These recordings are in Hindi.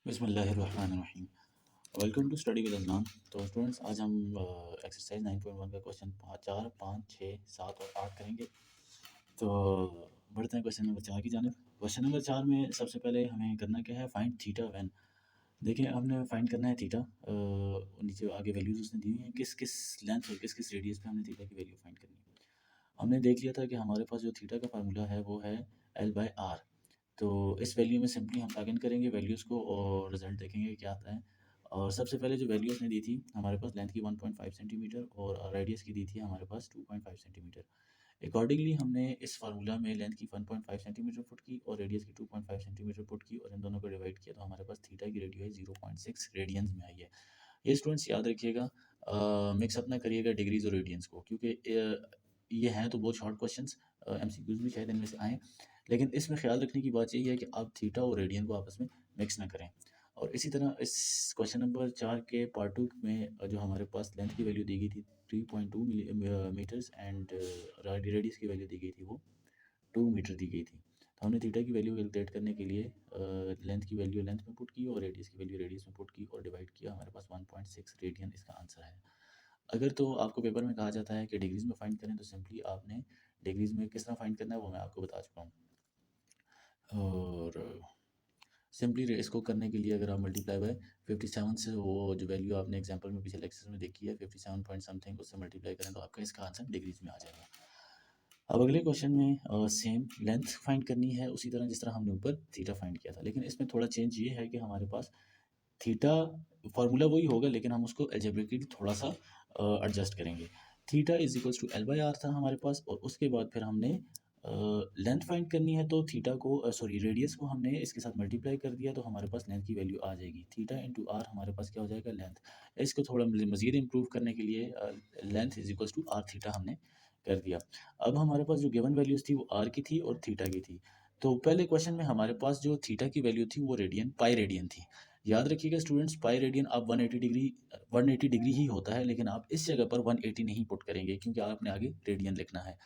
बिस्मिल्लाहिर्रहमानिर्रहीम। Welcome to study with Azlan. तो स्टूडेंट्स, आज हम एक्सरसाइज 9.1 का क्वेश्चन 4, 5, 6, 7 और 8 करेंगे। तो बढ़ते हैं क्वेश्चन नंबर 4 की जानिब। क्वेश्चन नंबर 4 में सबसे पहले हमें करना क्या है, फाइंड थीटा व्हेन। देखिए, हमने फाइंड करना है थीटा। नीचे आगे वैल्यूज़ उसने दी हुई हैं, किस किस लेंथ और किस किस रेडियस पे हमने थीटा की वैल्यू फाइंड करनी है। हमने देख लिया था कि हमारे पास जो थीटा का फार्मूला है वो है L/R। तो इस वैल्यू में सिंपली हम प्लग इन करेंगे वैल्यूज़ को और रिज़ल्ट देखेंगे क्या आता है। और सबसे पहले जो वैल्यू उसने दी थी हमारे पास लेंथ की 1.5 सेंटीमीटर और रेडियस की दी थी हमारे पास 2.5 सेंटीमीटर। अकॉर्डिंगली हमने इस फार्मूला में लेंथ की 1.5 सेंटीमीटर पुट की और रेडियस की 2.5 सेंटीमीटर पुट की और इन दोनों को डिवाइड किया, तो हमारे पास थीटा की रेडियो है 0.6 रेडियंस में आई है। ये स्टूडेंट्स याद रखिएगा, मिक्सअप ना करिएगा डिग्रीज और रेडियंस को, क्योंकि ये हैं तो बहुत शॉर्ट क्वेश्चंस, एमसीक्यूज भी शायद इनमें से आएँ। लेकिन इसमें ख्याल रखने की बात यही है कि आप थीटा और रेडियन को आपस में मिक्स ना करें। और इसी तरह इस क्वेश्चन नंबर 4 के पार्ट 2 में जो हमारे पास लेंथ की वैल्यू दी गई थी 3.2 मीटर्स एंड रेडियस की वैल्यू दी गई थी वो 2 मीटर दी गई थी। तो हमने थीटा की वैल्यू कैलकुलेट करने के लिए लेंथ की वैल्यू लेंथ में पुट की और रेडियस की वैल्यू रेडियस में पुट की और डिवाइड किया, हमारे पास 1.6 रेडियन इसका आंसर है। अगर तो आपको पेपर में कहा जाता है कि डिग्रीज़ में फाइंड करें, तो सिंपली आपने डिग्रीज़ में किस तरह फाइंड करना है वो मैं आपको बता चुका हूँ। और सिंपली इसको करने के लिए अगर आप मल्टीप्लाई बाय 57 से वो जो वैल्यू आपने एग्जांपल में पिछले लेक्चर में देखी है 57 पॉइंट समथिंग, उससे मल्टीप्लाई करें तो आपका इसका आंसर डिग्रीज में आ जाएगा। अब अगले क्वेश्चन में सेम लेंथ फाइंड करनी है उसी तरह जिस तरह हमने ऊपर थीटा फाइंड किया था, लेकिन इसमें थोड़ा चेंज ये है कि हमारे पास थीटा फार्मूला वही होगा लेकिन हम उसको अलजेब्रिकली थोड़ा सा एडजस्ट करेंगे। Theta is equals to L/R था हमारे पास, और उसके बाद फिर हमने लेंथ फाइंड करनी है, तो थीटा को सॉरी रेडियस को हमने इसके साथ मल्टीप्लाई कर दिया, तो हमारे पास लेंथ की वैल्यू आ जाएगी। थीटा इंटू आर हमारे पास क्या हो जाएगा, लेंथ। इसको थोड़ा मज़ीद इम्प्रूव करने के लिए length is equals to R theta हमने कर दिया। अब हमारे पास जो गिवन वैल्यूज़ थी वो आर की थी और थीटा की थी। तो पहले क्वेश्चन में हमारे पास जो थीटा की वैल्यू थी वो रेडियन पाई रेडियन थी। याद रखिएगा स्टूडेंट्स, पाई रेडियन आप 180 डिग्री ही होता है, लेकिन आप इस जगह पर 180 नहीं पुट करेंगे क्योंकि आपने आगे रेडियन लिखना है।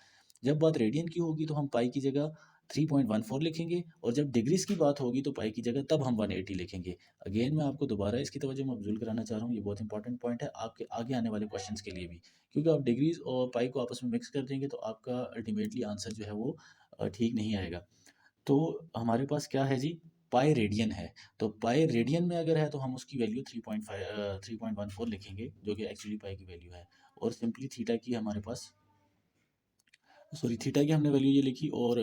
जब बात रेडियन की होगी तो हम पाई की जगह 3.14 लिखेंगे, और जब डिग्रीज की बात होगी तो पाई की जगह तब हम 180 लिखेंगे। अगेन मैं आपको दोबारा इसकी तवज्जो मबजूल कराना चाह रहा हूँ, ये बहुत इंपॉर्टेंट पॉइंट है आपके आगे आने वाले क्वेश्चंस के लिए भी, क्योंकि आप डिग्रीज और पाई को आपस में मिक्स कर देंगे तो आपका अल्टीमेटली आंसर जो है वो ठीक नहीं आएगा। तो हमारे पास क्या है जी, पाई रेडियन है। तो पाई रेडियन में अगर है तो हम उसकी वैल्यू 3.14 लिखेंगे, जो कि एक्चुअली पाई की वैल्यू है। और सिंपली थीटा की हमारे पास सॉरी थीटा की हमने वैल्यू ये लिखी और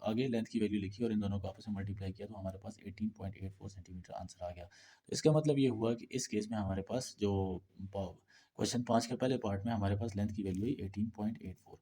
आगे लेंथ की वैल्यू लिखी और इन दोनों को आपस में मल्टीप्लाई किया, तो हमारे पास 18.84 सेंटीमीटर आंसर आ गया। तो इसका मतलब ये हुआ कि इस केस में हमारे पास जो क्वेश्चन 5 के पहले पार्ट में हमारे पास लेंथ की वैल्यू है 18.84।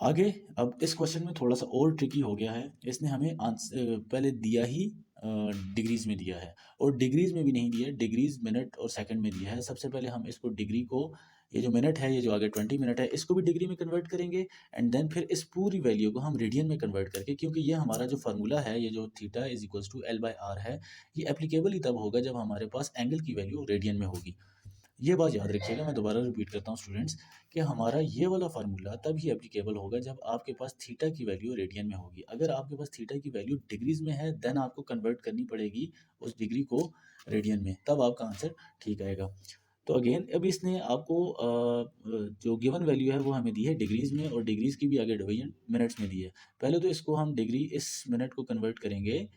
आगे अब इस क्वेश्चन में थोड़ा सा और ट्रिकी हो गया है, इसने हमें आंसर पहले दिया ही डिग्रीज में दिया है, और डिग्रीज में भी नहीं दिया, डिग्रीज मिनट और सेकंड में दिया है। सबसे पहले हम इसको डिग्री को, ये जो मिनट है, ये जो आगे 20 मिनट है, इसको भी डिग्री में कन्वर्ट करेंगे, एंड देन फिर इस पूरी वैल्यू को हम रेडियन में कन्वर्ट करके, क्योंकि ये हमारा जो फार्मूला है, ये जो theta is equals to L/R है, ये एप्लीकेबल ही तब होगा जब हमारे पास एंगल की वैल्यू रेडियन में होगी। ये बात याद रखिएगा, मैं दोबारा रिपीट करता हूँ स्टूडेंट्स, कि हमारा ये वाला फार्मूला तब ही एप्लीकेबल होगा जब आपके पास थीटा की वैल्यू रेडियन में होगी। अगर आपके पास थीटा की वैल्यू डिग्रीज में है, देन आपको कन्वर्ट करनी पड़ेगी उस डिग्री को रेडियन में, तब आपका आंसर ठीक आएगा। तो अगेन अब इसने आपको जो गिवन वैल्यू है वो हमें दी है डिग्रीज में, और डिग्रीज की भी आगे डिवीजन मिनट्स में दी है। पहले तो इसको हम डिग्री, इस मिनट को कन्वर्ट करेंगे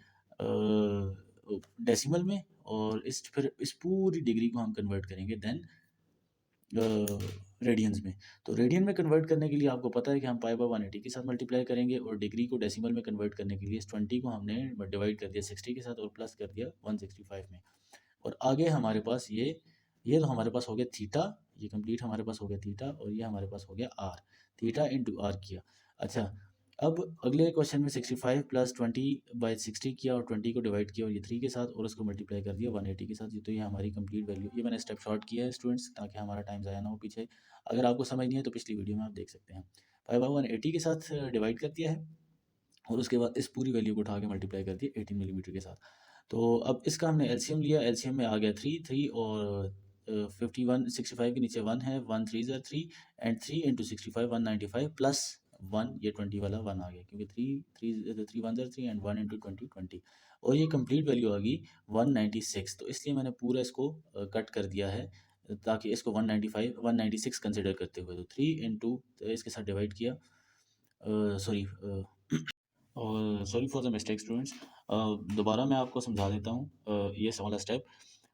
डेसिमल में, और फिर इस पूरी डिग्री को हम कन्वर्ट करेंगे देन रेडियंस में। तो रेडियन में कन्वर्ट करने के लिए आपको पता है कि हम पाई बाय 180 के साथ मल्टीप्लाई करेंगे, और डिग्री को डेसिमल में कन्वर्ट करने के लिए इस 20 को हमने डिवाइड कर दिया 60 के साथ और प्लस कर दिया 165 में। और आगे हमारे पास ये तो हमारे पास हो गया थीटा, ये कंप्लीट हमारे पास हो गया थीटा, और ये हमारे पास हो गया आर। थीटा इंटू आर किया। अच्छा, अब अगले क्वेश्चन में 65 प्लस 20/60 किया और 20 को डिवाइड किया और ये 3 के साथ, और उसको मल्टीप्लाई कर दिया 180 के साथ। ये तो ये हमारी कंप्लीट वैल्यू, ये मैंने स्टेप शॉर्ट किया है स्टूडेंट्स ताकि हमारा टाइम ज़ाया ना हो पीछे। अगर आपको समझ नहीं है तो पिछली वीडियो में आप देख सकते हैं। 5/180 के साथ डिवाइड कर दिया है, और उसके बाद इस पूरी वैल्यू को उठा के मल्टीप्लाई कर दिया 18 मिलीमीटर के साथ। तो अब इसका हमने एलसीएम लिया, एलसीएम में आ गया 3 और 51 65 के नीचे 1 है, 1 3 ज़र 3 एंड 3 इंटू 65 195 प्लस 1, ये 20 वाला 1 आ गया, क्योंकि 3 3 3 1 ज़र 3 एंड 1 इंटू 20 20। और ये कंप्लीट वैल्यू आ गई 196, तो इसलिए मैंने पूरा इसको कट कर दिया है ताकि इसको 195 196 कंसिडर करते हुए, तो 3 इंटू इसके साथ डिवाइड किया, सॉरी और sorry for the mistake students. दोबारा मैं आपको समझा देता हूँ ये वाला स्टेप।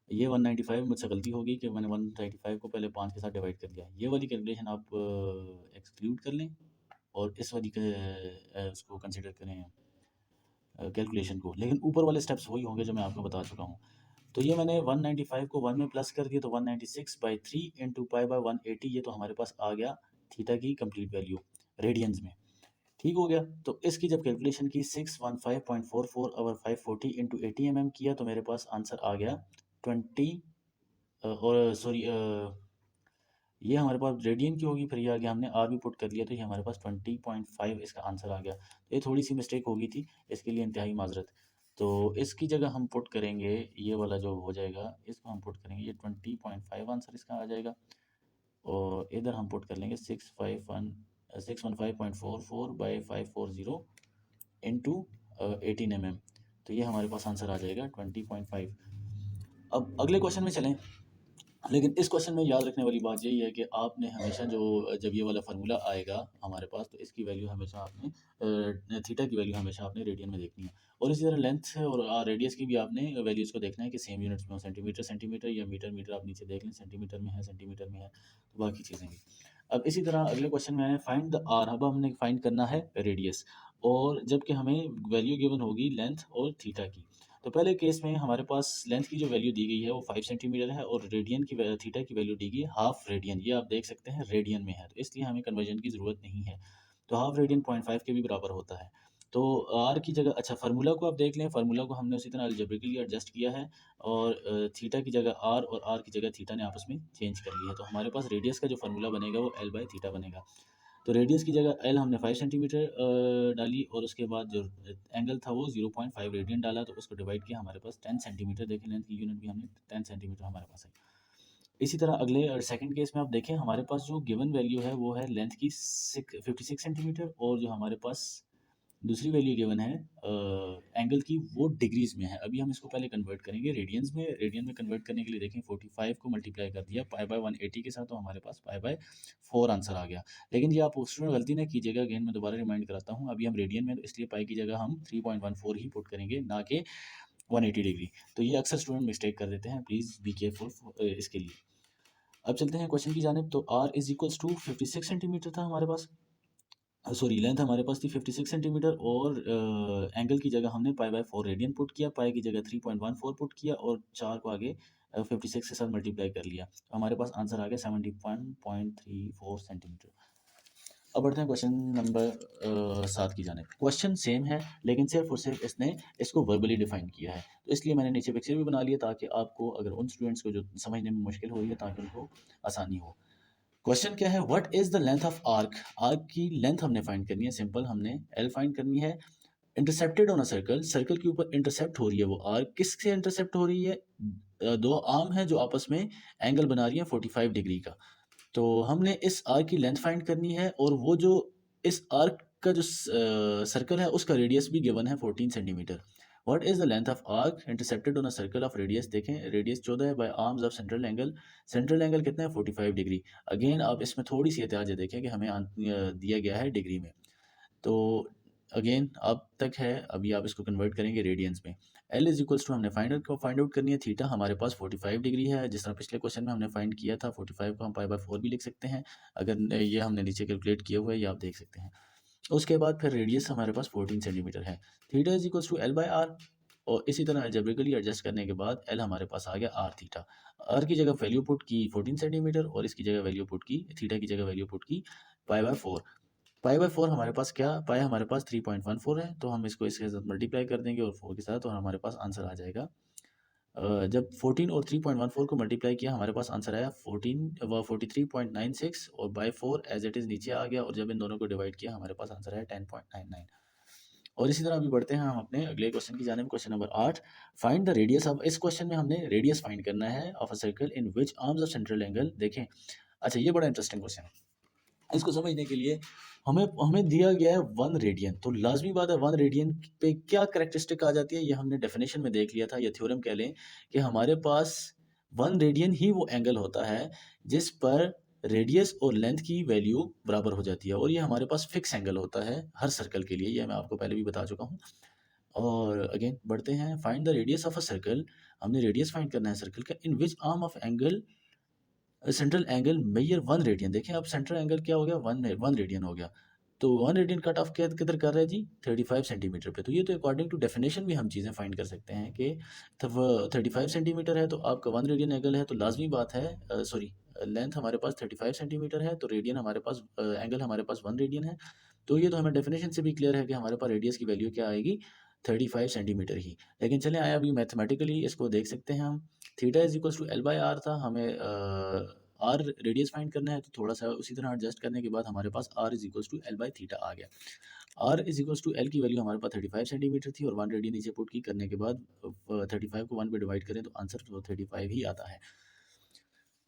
ये 195 मुझसे गलती होगी कि मैंने 195 को पहले 5 के साथ डिवाइड कर दिया। ये वाली कैलकुलेशन आप एक्सक्लूड कर लें और इस वाली उसको कंसिडर करें कैलकुलेशन को, लेकिन ऊपर वाले स्टेप्स वही होंगे जो मैं आपको बता चुका हूँ। तो ये मैंने 195 को 1 में प्लस कर दिया, तो 196/3 इंटू पाई बाय 180, ये तो हमारे पास आ गया थीटा की कंप्लीट वैल्यू रेडियंस में। ठीक हो गया। तो इसकी जब कैलकुलेशन की 615.44 ओवर 540 इंटू 80 किया, तो मेरे पास आंसर आ गया 20, और सॉरी ये हमारे पास रेडियन की होगी, फिर ये आगे हमने आर भी पुट कर लिया, तो ये हमारे पास 20.5 इसका आंसर आ गया। तो ये थोड़ी सी मिस्टेक हो गई थी, इसके लिए इंतहाई माजरत। तो इसकी जगह हम पुट करेंगे ये वाला जो हो जाएगा, इसको हम पुट करेंगे, ये 20.5 आंसर इसका आ जाएगा। और इधर हम पुट कर लेंगे 615.44/540 इंटू 18 तो ये हमारे पास आंसर आ जाएगा 20.5। अब अगले क्वेश्चन में चलें। लेकिन इस क्वेश्चन में याद रखने वाली बात यही है कि आपने हमेशा जो जब ये वाला फार्मूला आएगा हमारे पास, तो इसकी वैल्यू हमेशा आपने थीटा की वैल्यू हमेशा आपने रेडियन में देखनी है, और इसी तरह लेंथ और रेडियस की भी आपने वैल्यूज़ को देखना है कि सेम यूनिट्स में हो, सेंटीमीटर सेंटीमीटर या मीटर मीटर, आप नीचे देख लें सेंटीमीटर में है, सेंटीमीटर में है, तो बाकी चीज़ें भी। अब इसी तरह अगले क्वेश्चन में है फाइंड द आर। अब हमने फाइंड करना है रेडियस, और जबकि हमें वैल्यू गिवन होगी लेंथ और थीटा की। तो पहले केस में हमारे पास लेंथ की जो वैल्यू दी गई है वो 5 सेंटीमीटर है, और रेडियन की थीटा की वैल्यू दी गई है हाफ रेडियन, ये आप देख सकते हैं रेडियन में है, तो इसलिए हमें कन्वर्जन की ज़रूरत नहीं है। तो हाफ रेडियन 0.5 के भी बराबर होता है। तो आर की जगह, अच्छा फार्मूला को आप देख लें, फार्मूला को हमने उसी तरह अलजेब्रिकली एडजस्ट किया है, और थीटा की जगह आर और आर की जगह थीटा ने आपस में चेंज कर लिया है, तो हमारे पास रेडियस का जो फार्मूला बनेगा वो एल बाई थीटा बनेगा। तो रेडियस की जगह एल हमने 5 सेंटीमीटर डाली, और उसके बाद जो एंगल था वो 0.5 रेडियन डाला, तो उसको डिवाइड किया, हमारे पास 10 सेंटीमीटर, देखें लेंथ की यूनिट भी हमने 10 सेंटीमीटर हमारे पास है। इसी तरह अगले सेकंड केस में आप देखें, हमारे पास जो गिवन वैल्यू है वो है लेंथ की 56 सेंटीमीटर, और जो हमारे पास दूसरी वैल्यू गिवन है एंगल की, वो डिग्रीज में है। अभी हम इसको पहले कन्वर्ट करेंगे रेडियंस में। रेडियन में कन्वर्ट करने के लिए देखें 45 को मल्टीप्लाई कर दिया पाई बाय 180 के साथ, तो हमारे पास पाई बाय 4 आंसर आ गया। लेकिन ये आप स्टूडेंट गलती ना कीजिएगा, अगेन मैं दोबारा रिमाइंड कराता हूँ, अभी हम रेडियन में, तो इसलिए पाई की जगह हम 3.14 ही पुट करेंगे, ना कि 180 डिग्री। तो ये अक्सर स्टूडेंट मिस्टेक कर देते हैं, प्लीज़ बी केयरफुल इसके लिए। अब चलते हैं क्वेश्चन की जानिब। तो R is equals to 56 centimetre था हमारे पास, सॉरी लेंथ हमारे पास थी 56 सेंटीमीटर, और एंगल की जगह हमने पाई बाय 4 रेडियन पुट किया, पाई की जगह 3.14 पुट किया, और 4 को आगे 56 के साथ मल्टीप्लाई कर लिया, तो हमारे पास आंसर आ गया 71.34 सेंटीमीटर। अब बढ़ते हैं क्वेश्चन नंबर 7 की जानिब। क्वेश्चन सेम है, लेकिन सिर्फ और सिर्फ इसने इसको वर्बली डिफाइन किया है, तो इसलिए मैंने नीचे पिक्चर भी बना लिया, ताकि आपको, अगर उन स्टूडेंट्स को जो समझने में मुश्किल हो रही है, ताकि उनको आसानी हो। क्वेश्चन क्या है, what is the length of arc. Arc की लेंथ हमने फाइंड करनी है, सिंपल, हमने एल फाइंड करनी है। Intercepted on a circle, circle के ऊपर इंटरसेप्ट हो रही है वो आर्क, किससे इंटरसेप्ट हो रही है, दो आर्म है जो आपस में एंगल बना रही है 45 डिग्री का। तो हमने इस आर्क की लेंथ फाइंड करनी है, और वो जो इस आर्क का जो सर्कल है उसका रेडियस भी गिवन है 14 centimetre. What is the length of arc intercepted on a circle of radius, देखें रेडियस 14 है, by arms of central angle कितना है 45 डिग्री। अगेन आप इसमें थोड़ी सी एहतियात देखें कि हमें दिया गया है डिग्री में, तो अगेन अब तक है, अभी आप इसको कन्वर्ट करेंगे रेडियंस में। एल इज इक्वल्स टू, हमने फाइंड आउट करनी है थीटा, हमारे पास 45 डिग्री है, जिस तरह पिछले क्वेश्चन में हमने फाइंड किया था, 45 को हम पाई बाय 4 भी लिख सकते हैं, अगर ये हमने नीचे कैलकुलेट किया हुआ है, ये आप देख सकते हैं। उसके बाद फिर रेडियस हमारे पास 14 सेंटीमीटर है। Theta is equals to L by R, और इसी तरह अलजेब्रिकली एडजस्ट करने के बाद एल हमारे पास आ गया आर थीटा। आर की जगह वैल्यू पुट की 14 सेंटीमीटर, और इसकी जगह वैल्यू पुट की, थीटा की जगह वैल्यू पुट की पाई बाय 4। पाई बाय 4 हमारे पास क्या, पाई हमारे पास 3.14 है, तो हम इसको इसके साथ मल्टीप्लाई कर देंगे और 4 के साथ, और हमारे पास आंसर आ जाएगा। जब 14 और 3.14 को मल्टीप्लाई किया, हमारे पास आंसर आया 43.96, और बाय 4 एज इट इज़ नीचे आ गया, और जब इन दोनों को डिवाइड किया, हमारे पास आंसर आया 10.99। और इसी तरह अभी बढ़ते हैं हम अपने अगले क्वेश्चन की जानिब। Question number 8, find the radius of, इस क्वेश्चन में हमने रेडियस फाइंड करना है of a circle in which arms of central angle, देखें। अच्छा ये बड़ा इंटरेस्टिंग क्वेश्चन है। इसको समझने के लिए हमें हमें दिया गया है 1 रेडियन, तो लाज़मी बात है 1 रेडियन पे क्या कैरेक्टरिस्टिक आ जाती है, ये हमने डेफिनेशन में देख लिया था, या थ्योरम कह लें कि हमारे पास 1 रेडियन ही वो एंगल होता है जिस पर रेडियस और लेंथ की वैल्यू बराबर हो जाती है, और ये हमारे पास फिक्स एंगल होता है हर सर्कल के लिए, ये मैं आपको पहले भी बता चुका हूँ। और अगेन बढ़ते हैं, find the radius of a circle. हमने रेडियस फाइंड करना है सर्कल का, in which arm of angle central angle measure 1 radian. देखें अब सेंट्रल एंगल क्या हो गया, 1 रेडियन हो गया, तो 1 रेडियन कट ऑफ किधर कर रहा है जी, 35 सेंटीमीटर पे। तो ये तो अकॉर्डिंग टू डेफिनेशन भी हम चीज़ें फाइंड कर सकते हैं कि तब 35 सेंटीमीटर है तो आपका 1 रेडियन एंगल है, तो लाजमी बात है, सॉरी, लेंथ हमारे पास 35 सेंटीमीटर है, तो रेडियन हमारे पास एंगल हमारे पास 1 रेडियन है। तो ये तो हमें डेफिनेशन से भी क्लियर है कि हमारे पास रेडियस की वैल्यू क्या आएगी, 35 सेंटीमीटर ही। लेकिन चलें आया अभी मैथमेटिकली इसको देख सकते हैं हम। Theta is equal to L by R था, हमें आर रेडियस फाइंड करना है, तो थोड़ा सा उसी तरह एडजस्ट करने के बाद हमारे पास R is equal to L by theta आ गया। R is equal to L की वैल्यू हमारे पास 35 सेंटीमीटर थी, और 1 रेडियन नीचे पुट की करने के बाद 35 को 1 पे डिवाइड करें तो आंसर तो 35 ही आता है।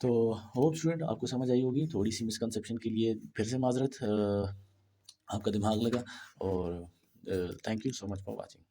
तो होप स्टूडेंट आपको समझ आई होगी, थोड़ी सी मिसकंसेप्शन के लिए फिर से माजरत, आपका दिमाग लगा, और thank you so much for watching.